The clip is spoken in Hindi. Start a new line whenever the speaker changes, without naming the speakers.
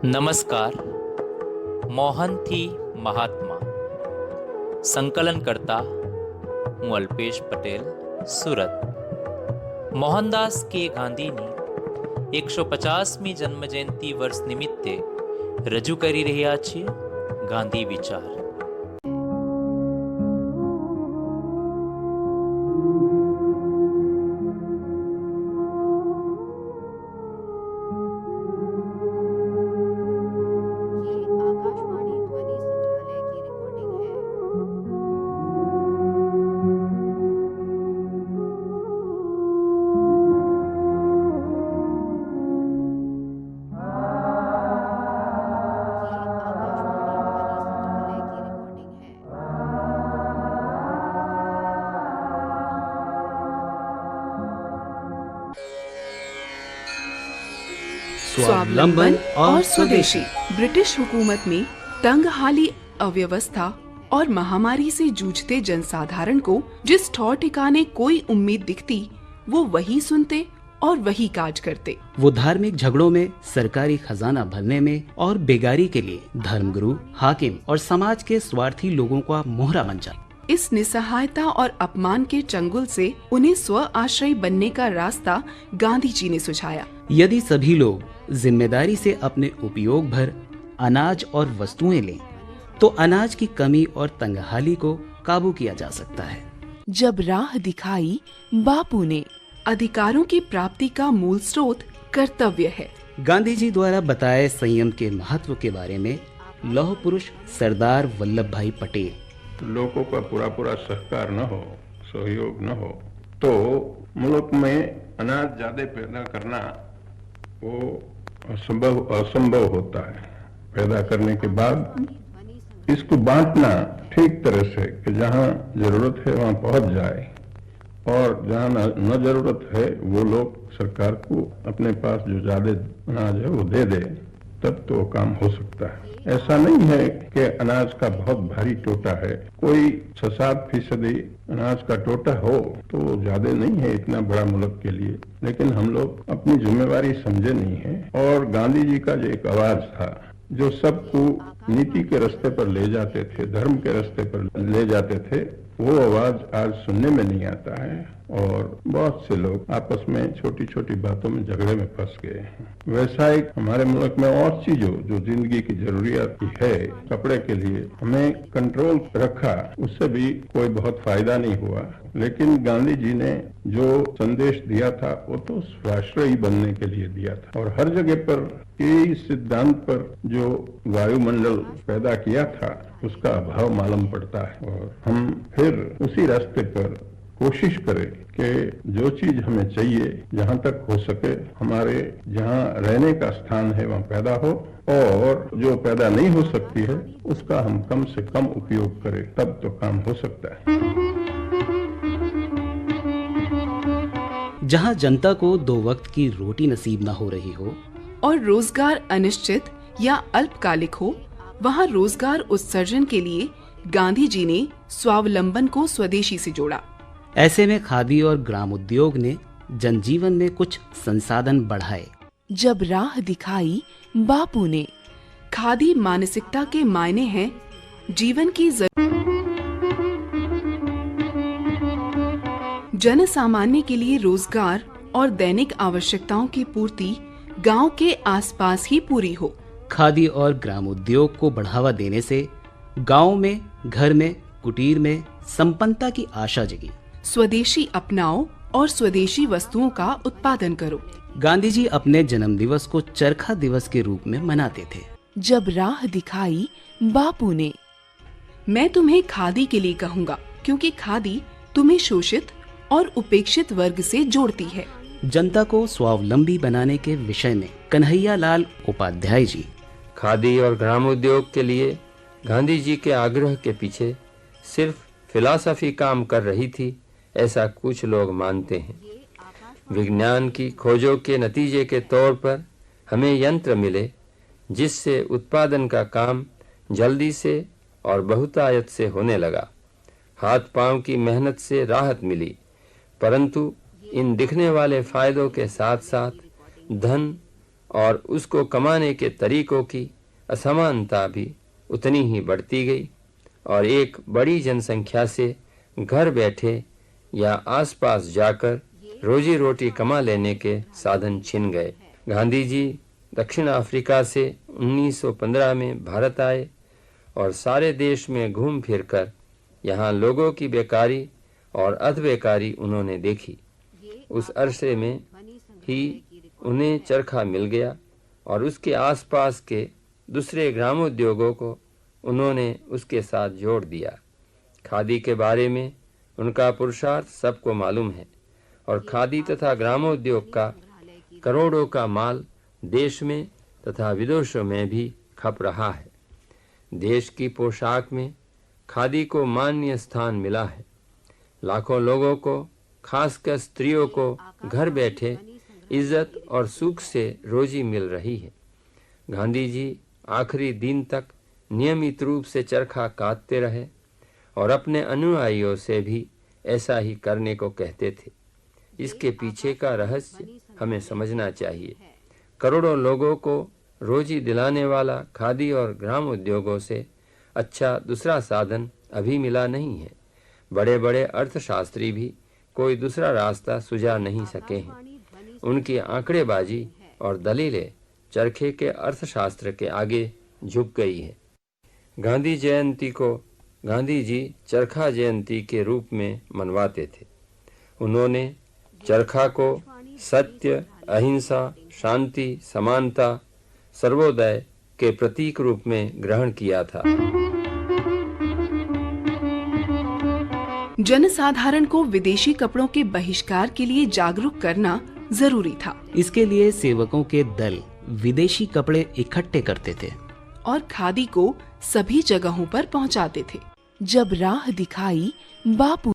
नमस्कार। मोहन थी महात्मा। संकलनकर्ता हूँ अल्पेश पटेल, सूरत। मोहनदास के गांधी ने 150મી जन्म जयंती वर्ष निमित्ते रजू કરી રહ્યા છીએ ગાંધી વિચાર।
आकाशवाणी ध्वनि संग्रहालय की रिकॉर्डिंग है।
स्वावलंबन और स्वदेशी। ब्रिटिश हुकूमत ने तंगहाली, अव्यवस्था और महामारी से जूझते जनसाधारण को जिस ठौर ठिकाने कोई उम्मीद दिखती, वो वही सुनते और वही काज करते।
वो धार्मिक झगड़ों में, सरकारी खजाना भरने में और बेगारी के लिए धर्मगुरु, हाकिम और समाज के स्वार्थी लोगों का मोहरा बन जाते।
इस निसहायता और अपमान के चंगुल से उन्हें स्व आश्रय बनने का रास्ता गांधी जी ने सुझाया।
यदि सभी लोग जिम्मेदारी से अपने उपयोग भर अनाज और वस्तुएं लें, तो अनाज की कमी और तंगहाली को काबू किया जा सकता है।
जब राह दिखाई बापू ने, अधिकारों की प्राप्ति का मूल स्रोत कर्तव्य है।
गांधी जी द्वारा बताए संयम के महत्व के बारे में लौह पुरुष सरदार वल्लभ भाई पटेल।
लोगों का पूरा सहकार न हो, सहयोग न हो, तो मुल्क में अनाज ज्यादा पैदा करना वो असंभव होता है। पैदा करने के बाद इसको बांटना ठीक तरह से कि जहाँ जरूरत है वहाँ पहुँच जाए, और जहाँ न जरूरत है वो लोग सरकार को अपने पास जो ज्यादा अनाज है वो दे दे, तब तो काम हो सकता है। ऐसा नहीं है कि अनाज का बहुत भारी टोटा है। कोई 6-7% अनाज का टोटा हो तो ज्यादा नहीं है इतना बड़ा मुल्क के लिए, लेकिन हम लोग अपनी जिम्मेवारी समझे नहीं है। और गांधी जी का जो एक आवाज था जो सबको नीति के रास्ते पर ले जाते थे, धर्म के रास्ते पर ले जाते थे, वो आवाज आज सुनने में नहीं आता है। और बहुत से लोग आपस में छोटी छोटी बातों में झगड़े में फंस गए हैं। वैसा एक हमारे मुल्क में और चीजों जो जिंदगी की जरूरियात की है, कपड़े के लिए हमने कंट्रोल रखा, उससे भी कोई बहुत फायदा नहीं हुआ। लेकिन गांधी जी ने जो संदेश दिया था वो तो स्वाश्रयी बनने के लिए दिया था, और हर जगह पर यही सिद्धांत पर जो वायुमंडल पैदा किया था उसका अभाव मालूम पड़ता है। और हम फिर उसी रास्ते पर कोशिश करें कि जो चीज हमें चाहिए जहाँ तक हो सके हमारे जहाँ रहने का स्थान है वहाँ पैदा हो, और जो पैदा नहीं हो सकती है उसका हम कम से कम उपयोग करें, तब तो काम हो सकता है।
जहाँ जनता को 2 वक्त की रोटी नसीब न हो रही हो
और रोजगार अनिश्चित या अल्पकालिक हो, वहाँ रोजगार उत्सर्जन के लिए गांधी जी ने स्वावलंबन को स्वदेशी से जोड़ा।
ऐसे में खादी और ग्राम उद्योग ने जनजीवन में कुछ संसाधन बढ़ाए।
जब राह दिखाई बापू ने, खादी मानसिकता के मायने हैं जीवन की जन सामान्य के लिए रोजगार और दैनिक आवश्यकताओं की पूर्ति गांव के आसपास ही पूरी हो।
खादी और ग्राम उद्योग को बढ़ावा देने से गांव में, घर में, कुटीर में संपन्नता की आशा जगी।
स्वदेशी अपनाओ और स्वदेशी वस्तुओं का उत्पादन करो।
गांधी जी अपने जन्म दिवस को चरखा दिवस के रूप में मनाते थे।
जब राह दिखाई बापू ने, मैं तुम्हें खादी के लिए कहूँगा, क्योंकि खादी तुम्हें शोषित और उपेक्षित वर्ग से जोड़ती है।
जनता को स्वावलंबी बनाने के विषय में कन्हैया लाल उपाध्याय जी।
खादी और ग्रामोद्योग के लिए गांधी जी के आग्रह के पीछे सिर्फ फिलॉसफी काम कर रही थी, ऐसा कुछ लोग मानते हैं। विज्ञान की खोजों के नतीजे के तौर पर हमें यंत्र मिले जिससे उत्पादन का काम जल्दी से और बहुतायत से होने लगा। हाथ पांव की मेहनत से राहत मिली, परंतु इन दिखने वाले फायदों के साथ साथ धन और उसको कमाने के तरीकों की असमानता भी उतनी ही बढ़ती गई और एक बड़ी जनसंख्या से घर बैठे या आसपास जाकर रोजी रोटी कमा लेने के साधन छिन गए। गांधी जी दक्षिण अफ्रीका से 1915 में भारत आए और सारे देश में घूम फिरकर यहाँ लोगों की बेकारी और अधबेकारी उन्होंने देखी। उस अरसे में ही उन्हें चरखा मिल गया और उसके आसपास के दूसरे ग्रामोद्योगों को उन्होंने उसके साथ जोड़ दिया। खादी के बारे में उनका पुरुषार्थ सबको मालूम है और खादी तथा ग्रामोद्योग का करोड़ों का माल देश में तथा विदेशों में भी खप रहा है। देश की पोशाक में खादी को मान्य स्थान मिला है। लाखों लोगों को, खासकर स्त्रियों को घर बैठे इज्जत और सुख से रोजी मिल रही है। गांधी जी आखिरी दिन तक नियमित रूप से चरखा काटते रहे और अपने अनुयायियों से भी ऐसा ही करने को कहते थे। इसके पीछे का रहस्य हमें समझना चाहिए। करोड़ों लोगों को रोजी दिलाने वाला खादी और ग्राम उद्योगों से अच्छा दूसरा साधन अभी मिला नहीं है। बड़े बड़े अर्थशास्त्री भी कोई दूसरा रास्ता सुझा नहीं सके हैं। उनकी आंकड़ेबाजी और दलीलें चरखे के अर्थशास्त्र के आगे झुक गई है। गांधी जयंती को गांधी जी चरखा जयंती के रूप में मनवाते थे। उन्होंने चरखा को सत्य, अहिंसा, शांति, समानता, सर्वोदय के प्रतीक रूप में ग्रहण किया था।
जनसाधारण को विदेशी कपड़ों के बहिष्कार के लिए जागरूक करना जरूरी था।
इसके लिए सेवकों के दल विदेशी कपड़े इकट्ठे करते थे
और खादी को सभी जगहों पर पहुंचाते थे। जब राह दिखाई बापू